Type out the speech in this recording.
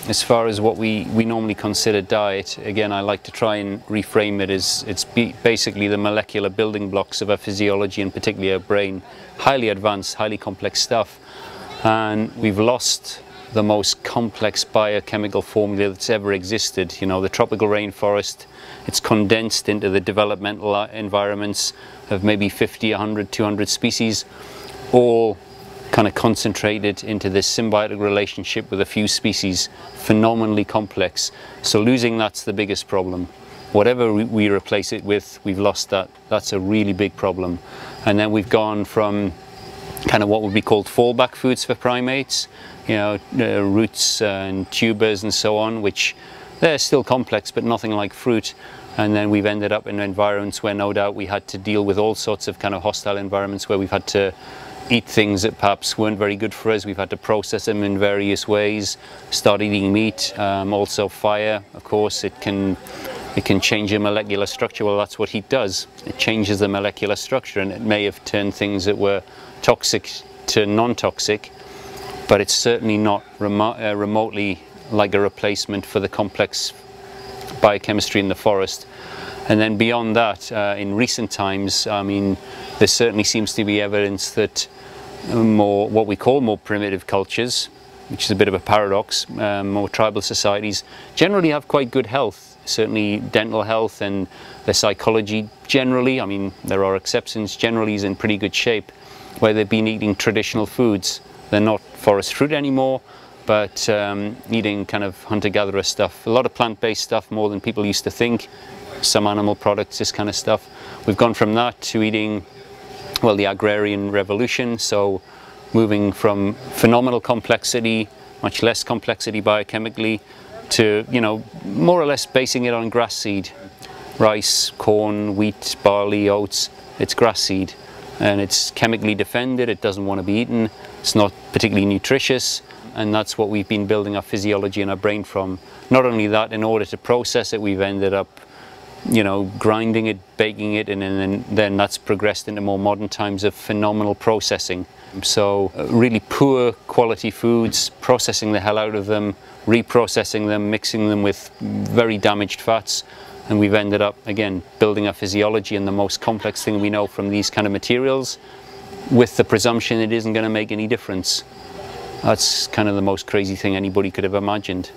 as far as what we normally consider diet, again, I like to try and reframe it as it's basically the molecular building blocks of our physiology and particularly our brain. Highly advanced, highly complex stuff. And we've lost the most complex biochemical formula that's ever existed. You know, the tropical rainforest, it's condensed into the developmental environments of maybe 50, 100, 200 species, all kind of concentrated into this symbiotic relationship with a few species, phenomenally complex. So losing that's the biggest problem. Whatever we replace it with, we've lost that. That's a really big problem. And then we've gone from kind of what would be called fallback foods for primates, you know, roots and tubers and so on, which they're still complex but nothing like fruit. And then we've ended up in environments where no doubt we had to deal with all sorts of kind of hostile environments where we've had to eat things that perhaps weren't very good for us. We've had to process them in various ways, start eating meat, also fire, of course. It can change your molecular structure. Well, that's what heat does. It changes the molecular structure, and it may have turned things that were toxic to non-toxic, but it's certainly not remotely like a replacement for the complex biochemistry in the forest. And then beyond that, in recent times, I mean, there certainly seems to be evidence that what we call more primitive cultures, which is a bit of a paradox, more tribal societies, generally have quite good health, certainly dental health, and their psychology generally, I mean, there are exceptions, generally is in pretty good shape, where they've been eating traditional foods. They're not forest fruit anymore, but eating kind of hunter-gatherer stuff, a lot of plant-based stuff, more than people used to think, some animal products, this kind of stuff. We've gone from that to eating, well, the agrarian revolution, so moving from phenomenal complexity, much less complexity biochemically, to, you know, more or less basing it on grass seed. Rice, corn, wheat, barley, oats, it's grass seed. And it's chemically defended, it doesn't want to be eaten, it's not particularly nutritious, and that's what we've been building our physiology and our brain from. Not only that, in order to process it, we've ended up, you know, grinding it, baking it, and then that's progressed into more modern times of phenomenal processing. So really poor quality foods, processing the hell out of them, reprocessing them, mixing them with very damaged fats, and we've ended up, again, building a physiology and the most complex thing we know from these kind of materials, with the presumption it isn't going to make any difference. That's kind of the most crazy thing anybody could have imagined.